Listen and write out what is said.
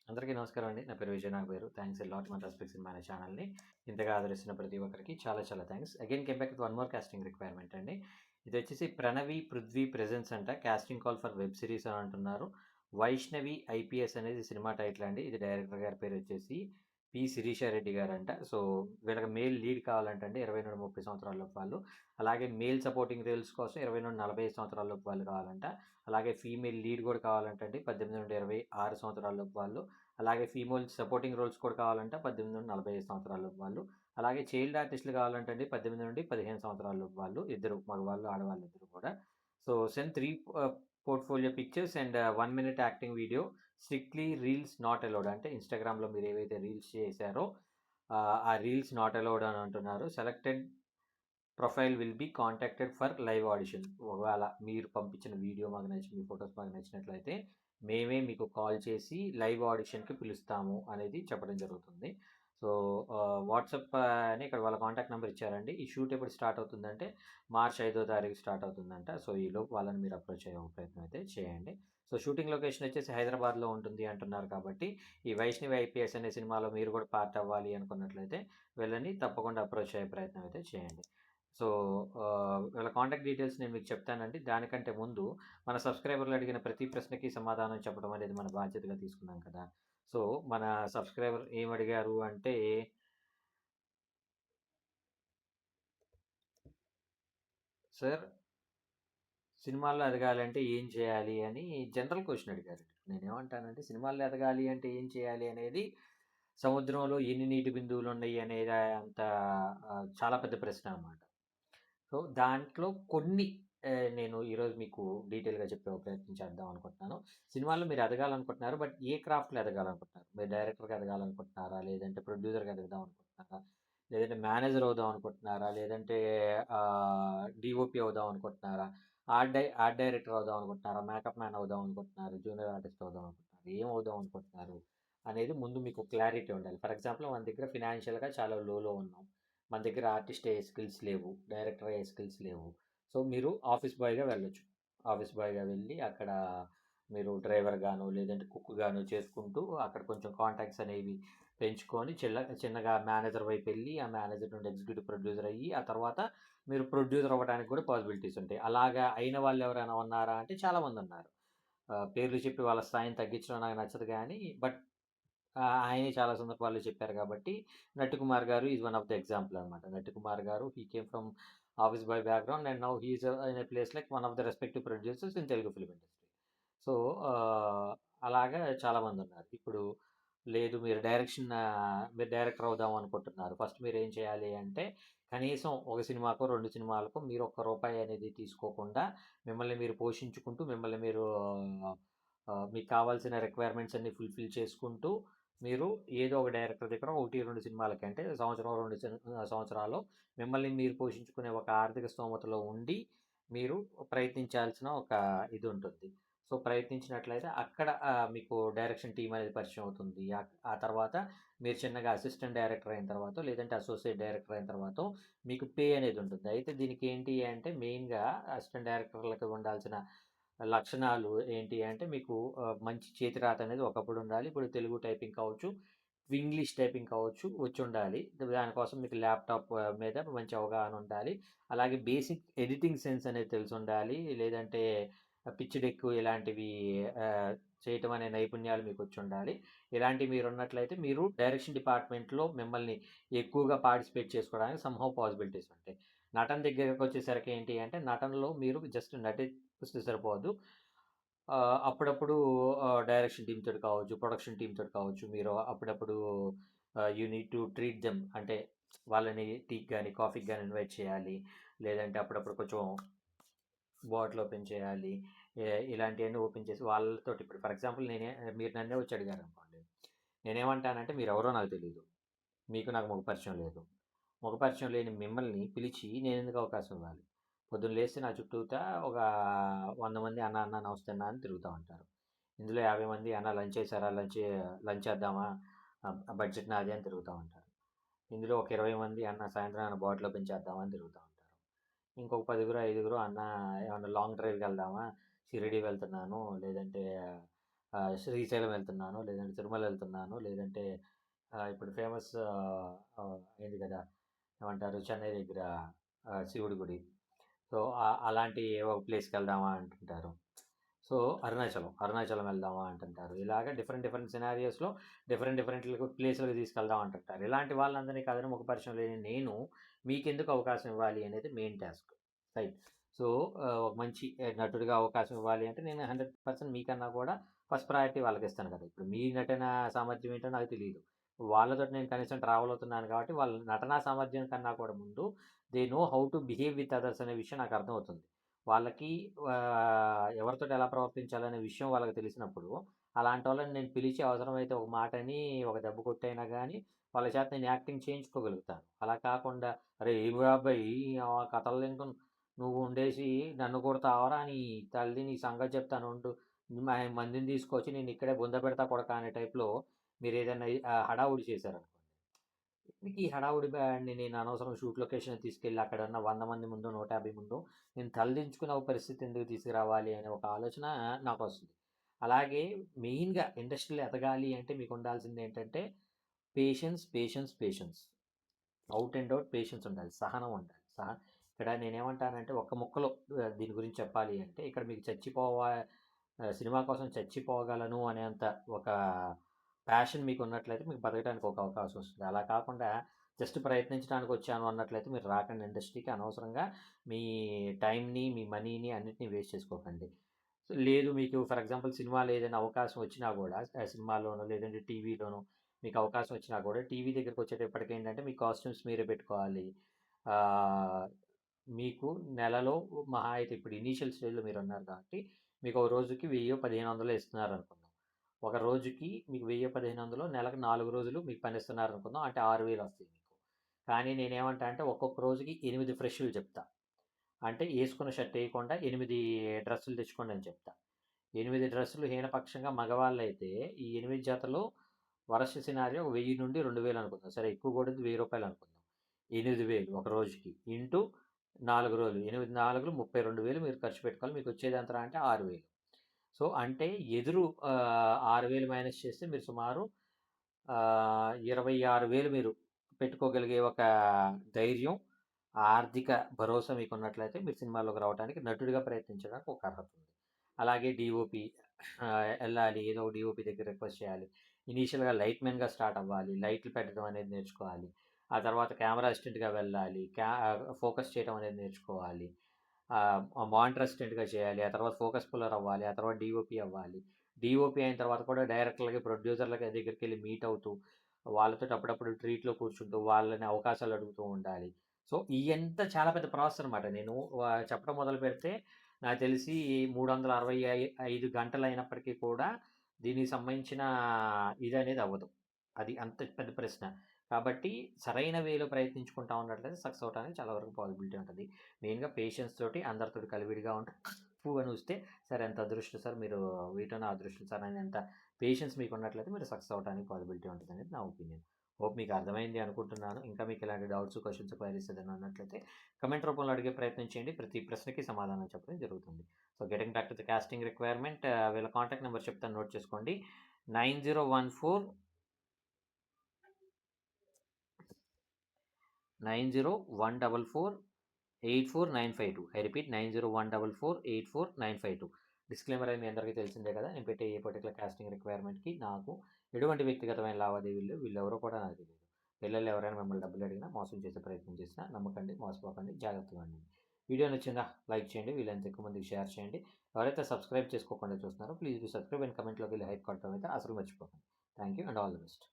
అందరికీ నమస్కారం అండి. నా పేరు విజయ్ నాగపేరు. థ్యాంక్స్ ఎ లాట్ మన రెస్పెక్ట్స్ ఇన్ మన ఛానల్‌ని ఇంతగా ఆదరిస్తున్న ప్రతి ఒక్కరికి చాలా చాలా thanks. Again came back with one more casting requirement అండి. ఇదొచ్చేసి 'ప్రణవి పృథ్వీ ప్రెజెన్స్' అంట. Casting call for web series అని అంటున్నారు. 'వైష్ణవి ఐపీఎస్' అనేది సినిమా టైటిల్ అండి. ఇది డైరెక్టర్ గారి పేరు వచ్చేసి పి. శిరీషారెడ్డి గారంట. సో వీళ్ళకి మేల్ లీడ్ కావాలంటండి 20-30 సంవత్సరాలలోపు వాళ్ళు. అలాగే మేల్ సపోర్టింగ్ రోల్స్ కోసం 20-45 సంవత్సరాలలోపు వాళ్ళు కావాలంట. అలాగే ఫీమేల్ లీడ్ కూడా కావాలంటండి 18-26 సంవత్సరాలలోపు వాళ్ళు. అలాగే ఫీమేల్ సపోర్టింగ్ రోల్స్ కూడా కావాలంటే 18-45 సంవత్సరాలలోపు వాళ్ళు. అలాగే చైల్డ్ ఆర్టిస్టులు కావాలంటే అండి 18-15 సంవత్సరాలలోపు వాళ్ళు. ఇద్దరు మగవాళ్ళు, ఆడవాళ్ళు ఇద్దరు కూడా. So send 3 portfolio pictures and 1 minute acting video. Strictly reels not allowed. అంటే ఇన్‌స్టాగ్రామ్‌లో మీరు ఏవైతే రీల్స్ చేశారో ఆ రీల్స్ నాట్ అలౌడ్ అని అంటున్నారు. Selected profile will be contacted for live audition. ఒకవేళ మీరు పంపించిన వీడియో మాకు నచ్చి మీ ఫొటోస్ మాకు నచ్చినట్లయితే మేమే మీకు కాల్ చేసి లైవ్ ఆడిషన్కి పిలుస్తాము అనేది చెప్పడం జరుగుతుంది. సో వాట్సాప్ అని ఇక్కడ వాళ్ళ కాంటాక్ట్ నెంబర్ ఇచ్చారండి. ఈ షూట్ ఎప్పుడు స్టార్ట్ అవుతుందంటే మార్చ్ 5వ తారీఖు స్టార్ట్ అవుతుందంట. సో ఈలోపు వాళ్ళని మీరు అప్రోచ్ అయ్యే ప్రయత్నం అయితే చేయండి. సో షూటింగ్ లొకేషన్ వచ్చేసి హైదరాబాద్లో ఉంటుంది అంటున్నారు కాబట్టి ఈ వైష్ణవి ఐపీఎస్ అనే సినిమాలో మీరు కూడా పార్ట్ అవ్వాలి అనుకున్నట్లయితే వీళ్ళని తప్పకుండా అప్రోచ్ అయ్యే ప్రయత్నం అయితే చేయండి. సో వీళ్ళ కాంటాక్ట్ డీటెయిల్స్ నేను మీకు చెప్తానండి. దానికంటే ముందు మన సబ్స్క్రైబర్లు అడిగిన ప్రతి ప్రశ్నకి సమాధానం చెప్పడం అనేది మన బాధ్యతగా తీసుకున్నాం కదా! సో మన సబ్స్క్రైబర్ ఏమడిగారు అంటే, "సార్ సినిమాల్లో ఎదగాలంటే ఏం చేయాలి?" అని జనరల్ క్వెషన్ అడిగారు. నేనేమంటానంటే సినిమాల్లో ఎదగాలి అంటే ఏం చేయాలి అనేది సముద్రంలో ఎన్ని నీటి బిందువులు ఉన్నాయి అనేది అంత చాలా పెద్ద ప్రశ్న అన్నమాట. సో దాంట్లో కొన్ని నేను ఈరోజు మీకు డీటెయిల్‌గా చెప్పే ప్రయత్నం చేద్దాం అనుకుంటున్నాను. సినిమాల్లో మీరు ఎదగాలనుకుంటున్నారు. బట్ ఏ క్రాఫ్ట్‌లో ఎదగాలనుకుంటున్నారు? మీరు డైరెక్టర్‌గా ఎదగాలనుకుంటున్నారా? లేదంటే ప్రొడ్యూసర్‌గా ఎదుగుదాం అనుకుంటున్నారా? లేదంటే మేనేజర్ అవుదాం అనుకుంటున్నారా? లేదంటే డీఓపీ అవుదాం అనుకుంటున్నారా? ఆర్ట్ డైరెక్టర్ అవుదాం అనుకుంటున్నారా? మేకప్ మ్యాన్ అవుదాం అనుకుంటున్నారా? జూనియర్ ఆర్టిస్ట్ అవుదాం అనుకుంటున్నారా? ఏం అవుదాం అనుకుంటున్నారు? అనేది ముందు మీకు క్లారిటీ ఉండాలి. ఫర్ ఎగ్జాంపుల్ మన దగ్గర ఫినాన్షియల్‌గా చాలా లోలో ఉన్నాం. మన దగ్గర ఆర్టిస్ట్ అయ్యే స్కిల్స్ లేవు. డైరెక్టర్ అయ్యే స్కిల్స్ లేవు. సో మీరు ఆఫీస్ బాయ్‌గా వెళ్ళొచ్చు. ఆఫీస్ బాయ్‌గా వెళ్ళి అక్కడ మీరు డ్రైవర్ గానో, లేదంటే కుక్ గానో చేసుకుంటూ అక్కడ కొంచెం కాంటాక్ట్స్ అనేవి పెంచుకొని చిన్నగా మేనేజర్ వైపు వెళ్ళి, ఆ మేనేజర్ నుండి ఎగ్జిక్యూటివ్ ప్రొడ్యూసర్ అయ్యి, ఆ తర్వాత మీరు ప్రొడ్యూసర్ అవ్వడానికి కూడా పాసిబిలిటీస్ ఉంటాయి. అలాగా అయిన వాళ్ళు ఎవరైనా ఉన్నారా అంటే చాలామంది ఉన్నారు. పేర్లు చెప్పి వాళ్ళ స్థాయిని తగ్గించడం నాకు నచ్చదు గానీ, బట్ ఆయనే చాలా సందర్భాల్లో చెప్పారు కాబట్టి 'నట్టికుమార్' గారు is one of the example అనమాట. 'నట్టికుమార్' గారు he came from office boy background and now he is in a place like one of the respective producers in Telugu film industry. So, అలాగా చాలామందున్నారు. ఇప్పుడు లేదు మీరు డైరెక్టర్ అవుదాం అనుకుంటున్నారు. ఫస్ట్ మీరేం చేయాలి అంటే కనీసం ఒక సినిమాకో, 2 సినిమాలకో మీరు ఒక్క రూపాయి అనేది తీసుకోకుండా మిమ్మల్ని మీరు పోషించుకుంటూ, మిమ్మల్ని మీరు మీకు కావాల్సిన రిక్వైర్మెంట్స్ అన్నీ ఫుల్‌ఫిల్ చేసుకుంటూ మీరు ఏదో ఒక డైరెక్టర్ దగ్గర 1, 2 సినిమాలకి అంటే సంవత్సరం, 2 సంవత్సరాలు మిమ్మల్ని మీరు పోషించుకునే ఒక ఆర్థిక స్తోమతలో ఉండి మీరు ప్రయత్నించాల్సిన ఒక ఇది ఉంటుంది. సో ప్రయత్నించినట్లయితే అక్కడ మీకు డైరెక్షన్ టీమ్ అనేది పరిచయం అవుతుంది. ఆ తర్వాత మీరు చిన్నగా అసిస్టెంట్ డైరెక్టర్ అయిన తర్వాతో, లేదంటే అసోసియేట్ డైరెక్టర్ అయిన తర్వాతో మీకు పే అనేది ఉంటుంది. అయితే దీనికి ఏంటి అంటే మెయిన్‌గా అసిస్టెంట్ డైరెక్టర్‌లకి ఉండాల్సిన లక్షణాలు ఏంటి అంటే మీకు మంచి చేతిరాత అనేది ఒకప్పుడు ఉండాలి. ఇప్పుడు తెలుగు టైపింగ్ కావచ్చు, ఇంగ్లీష్ టైపింగ్ కావచ్చు వచ్చుండాలి. దానికోసం మీకు ల్యాప్‌టాప్ మీద మంచి అవగాహన ఉండాలి. అలాగే బేసిక్ ఎడిటింగ్ సెన్స్ అనేది తెలిసుండాలి. లేదంటే పిచ్ డెక్ ఇలాంటివి చేయటం అనే నైపుణ్యాలు మీకొచ్చుండాలి. ఇలాంటివి మీరున్నట్లయితే మీరు డైరెక్షన్ డిపార్ట్‌మెంట్‌లో మిమ్మల్ని ఎక్కువగా పార్టిసిపేట్ చేసుకోవడానికి సమ్‌హౌ పాసిబిలిటీస్ ఉంటాయి. నటన దగ్గరకొచ్చేసరికి ఏంటి అంటే నటనలో మీరు జస్ట్ నటిస్తే సరిపోదు. అప్పుడప్పుడు డైరెక్షన్ టీమ్ తోటి కావచ్చు, ప్రొడక్షన్ టీమ్ తోటి కావచ్చు. మీరు అప్పుడప్పుడు you need to treat them. అంటే వాళ్ళని టీకి గాని, కాఫీకి గాని ఇన్వైట్ చేయాలి. లేదంటే అప్పుడప్పుడు కొంచెం బాటిల్ ఓపెన్ చేయాలి. ఇలాంటియన్నీ ఓపెన్ చేసి వాళ్ళతోటి ఇప్పుడు ఫర్ ఎగ్జాంపుల్ మీరు నన్నే వచ్చి అడిగారనుకోండి. నేనేమంటానంటే మీరెవరో నాకు తెలీదు. మీకు నాకు ముఖ పరిచయం లేదు. ముఖ పరిచయం లేని మిమ్మల్ని పిలిచి నేనెందుకు అవకాశం ఇవ్వాలి? పొద్దున్న లేస్తే నా చుట్టూతా ఒక 100 మంది అన్న, అన్న నమస్తే అన్న అని తిరుగుతా ఉంటారు. ఇందులో 50 మంది అన్న లంచ్ చేశారా? లంచ్ చేద్దామా? బడ్జెట్ నాది అని తిరుగుతా ఉంటారు. ఇందులో ఒక 20 మంది అన్న సాయంత్రం ఏమైనా బాటిల్ ఓపెన్ చేద్దామా అని తిరుగుతా ఉంటారు. ఇంకొక 10, 5 అన్న ఏమన్నా లాంగ్ డ్రైవ్‌కి వెళ్దామా? షిరిడీ వెళ్తున్నాను లేదంటే శ్రీశైలం వెళ్తున్నాను, లేదంటే తిరుమల వెళ్తున్నాను, లేదంటే ఇప్పుడు ఫేమస్ అయింది కదా! ఏమంటారు చెన్నై దగ్గర శివుడి గుడి. సో, అలాంటి ఏవో ప్లేస్‌కెళ్దామా అంటుంటారు. సో, అరుణాచలం వెళ్దామా అంటుంటారు. ఇలాగ డిఫరెంట్ డిఫరెంట్ సినారియోస్‌లో డిఫరెంట్ ప్లేసులకి తీసుకెళ్దాం అంటుంటారు. ఇలాంటి వాళ్ళందరినీ కాదని ముఖపరిచయం లేని నేను మీకెందుకు అవకాశం ఇవ్వాలి అనేది మెయిన్ టాస్క్. రైట్. సో, ఒక మంచి నటుడిగా అవకాశం ఇవ్వాలి అంటే నేను 100% మీకన్నా కూడా ఫస్ట్ ప్రయారిటీ వాళ్ళకిస్తాను కదా! ఇప్పుడు మీ నటన సామర్థ్యం ఏంటో నాకు తెలీదు. వాళ్ళతోటి నేను కనీసం ట్రావెల్ అవుతున్నాను కాబట్టి వాళ్ళ నటనా సామర్థ్యం కన్నా కూడా ముందు they know how to behave with others అనే విషయం నాకు అర్థమవుతుంది. వాళ్ళకి ఎవరితోటి ఎలా ప్రవర్తించాలనే విషయం వాళ్ళకి తెలిసినప్పుడు, అలాంటోళ్ళని నేను పిలిచి అవసరమైతే ఒక మాటని, ఒక దెబ్బ కొట్టైనా గానీ, వాళ్ళ చేత నేను యాక్టింగ్ చేయించుకోగలుగుతాను. అలా కాకుండా, "అరేయ్! ఏమిరా అబ్బాయి కథలు వింటూ నువ్వు ఉండేసి నన్ను కొడతావరా నీ తల్లి నీ సంగతి చెప్తానుండు. మందిని తీసుకొచ్చి నేనిక్కడే బొందపెడతా కొడకా" అనే టైప్‌లో మీరేదన్నా హడావుడి చేశారనుకోండి. ఎందుకు ఈ హడావుడి బ్యాండ్‌ని నేను అనవసరంగా షూట్ లొకేషన్‌కి తీసుకెళ్ళి అక్కడున్న 100 మంది ముందో, 150 ముందో నేను తలదించుకునే ఒక పరిస్థితి ఎందుకు తీసుకురావాలి అనే ఒక ఆలోచన నాకొస్తుంది. అలాగే మెయిన్‌గా ఇండస్ట్రీలో ఎదగాలి అంటే మీకుండాల్సిందేంటంటే patience. Out and out patience ఉండాలి. సహనం ఉండాలి. ఇక్కడ నేనేమంటానంటే ఒక్క ముక్కలో దీని గురించి చెప్పాలి అంటే ఇక్కడ మీకు సినిమా కోసం చచ్చిపోగలను అనేంత ఒక ప్యాషన్ మీకున్నట్లయితే మీకు బతకడానికి ఒక అవకాశం వస్తుంది. అలా కాకుండా జస్ట్ ప్రయత్నించడానికి వచ్చాను అన్నట్లయితే మీరు రాకండి ఇండస్ట్రీకి. అనవసరంగా మీ టైంని, మీ మనీని అన్నిటిని వేస్ట్ చేసుకోకండి. లేదు మీకు ఫర్ ఎగ్జాంపుల్ సినిమాలో ఏదైనా అవకాశం వచ్చినా కూడా సినిమాలోనో లేదంటే టీవీలోనో మీకు అవకాశం వచ్చినా కూడా టీవీ దగ్గరికి వచ్చేటప్పటికి ఏంటంటే మీ కాస్ట్యూమ్స్ మీరే పెట్టుకోవాలి. మీకు నెలలో మహా అయితే ఇప్పుడు ఇనీషియల్ స్టేజ్‌లో మీరున్నారు కాబట్టి మీకు ఒక రోజుకి 1000, 1500 ఇస్తున్నారనుకుందాం. ఒక రోజుకి మీకు 1000, 1500 నెలకు 4 రోజులు మీకు పనిస్తున్నారనుకుందాం. అంటే 6000 వస్తాయి మీకు. కానీ నేనేమంటా అంటే ఒక్కొక్క రోజుకి 8 ఫ్రెష్‌లు చెప్తా. అంటే ఏసుకున్న షర్ట్ ఎయకుండా 8 డ్రెస్సులు తెచ్చుకోండి అని చెప్తా. 8 డ్రెస్సులు హీనపక్షంగా మగవాళ్ళైతే ఈ 8 జతలు వరస్ట్ సినారియో 1000 నుండి 2000 అనుకుందాం. సరే ఎక్కువ కూడా రూ. 1000 అనుకుందాం. 8000 ఒక రోజుకి ఇంటూ 4 రోజులు. 8 4లు 32,000 మీరు ఖర్చు పెట్టుకోవాలి. మీకు వచ్చేది ఎంతరా అంటే 6000. సో, అంటే ఎదురు 6000 మైనస్ చేస్తే మీరు సుమారు 26,000 మీరు పెట్టుకోగలిగే ఒక ధైర్యం, ఆర్థిక భరోసా మీకున్నట్లయితే మీరు సినిమాల్లోకి రావడానికి, నటుడిగా ప్రయత్నించడానికి ఒక అర్హత ఉంది. అలాగే డీఓపీ ఎళ్ళాలి. ఏదో ఒక డీఓపీ దగ్గర రిక్వెస్ట్ చేయాలి. ఇనీషియల్‌గా లైట్‌మెన్‌గా స్టార్ట్ అవ్వాలి. లైట్లు పెట్టడం అనేది నేర్చుకోవాలి. ఆ తర్వాత కెమెరా అసిస్టెంట్‌గా వెళ్ళాలి. ఫోకస్ చేయడం అనేది నేర్చుకోవాలి. మానిటర్ అసిస్టెంట్‌గా చేయాలి. ఆ తర్వాత ఫోకస్ పుల్లర్ అవ్వాలి. ఆ తర్వాత డీఓపీ అవ్వాలి. డీఓపీ అయిన తర్వాత కూడా డైరెక్టర్‌లకి, ప్రొడ్యూసర్‌లకి దగ్గరికెళ్ళి మీట్ అవుతూ, వాళ్ళతోటి అప్పుడప్పుడు ట్రీట్‌లో కూర్చుంటూ, వాళ్ళని అవకాశాలు అడుగుతూ ఉండాలి. సో, ఇయంతా చాలా పెద్ద ప్రాసెస్ అనమాట. నేను చెప్పడం మొదలుపెడితే నాకు తెలిసి 365 గంటలయినప్పటికీ కూడా దీనికి సంబంధించిన ఇదనేది అవ్వదు. అది అంత పెద్ద ప్రశ్న. కాబట్టి సరైన వేలో ప్రయత్నించుకుంటా ఉన్నట్లయితే సక్సెస్ అవ్వడానికి చాలా వరకు పాసిబిలిటీ ఉంటది. మెయిన్‌గా పేషెన్స్ తోటి అందరితోటి కలివిడిగా ఉంటే అని వస్తే సార్ ఎంత అదృష్టం సార్ మీరు వీటిలోనే అదృష్టం సార్ అనేంత పేషెన్స్ మీకున్నట్లయితే మీరు సక్సెస్ అవ్వడానికి పాసిబిలిటీ ఉంటదనేది నా ఒపీనియన్. హోప్ మీకు అర్థమైంది అనుకుంటున్నాను. ఇంకా మీకు ఇలాంటి డౌట్స్, క్వెషన్స్, క్వైరీస్ ఏదైనా ఉన్నట్లయితే కామెంట్ రూపంలో అడిగే ప్రయత్నం చేయండి. ప్రతి ప్రశ్నకి సమాధానం చెప్పడం జరుగుతుంది. So, getting back to the casting requirement వీళ్ళ కాంటాక్ట్ నెంబర్ చెప్తాను నోట్ చేసుకోండి. 901484484952. I repeat 9014484952. డిస్క్లైమర్ అనేది మీ అందరికీ తెలిసిందే కదా! నేను పెట్టే ఏ పర్టికులర్ కాస్టింగ్ రిక్వైర్మెంట్‌కి నాకు ఎటువంటి వ్యక్తిగతమైన లావాదేవీలు వీళ్ళెవరో కూడా నాకు తెలీదు. పిల్లలు ఎవరైనా మిమ్మల్ని డబ్బులు అడిగినా, మోసం చేసే ప్రయత్నం చేసినా నమ్మకండి, మోసపోకండి, జాగ్రత్తగా ఉండండి. వీడియో నచ్చిందా? లైక్ చేయండి. వీలైనంత ఎక్కువ మందికి షేర్ చేయండి. ఎవరైతే సబ్స్క్రైబ్ చేసుకోకుండా చూస్తున్నారో ప్లీజ్ డూ సబ్స్క్రైబ్ అండ్ కమెంట్‌లోకి వెళ్ళి హైప్ కొట్టడం అయితే అసలు మర్చిపోకండి. Thank you and all the best.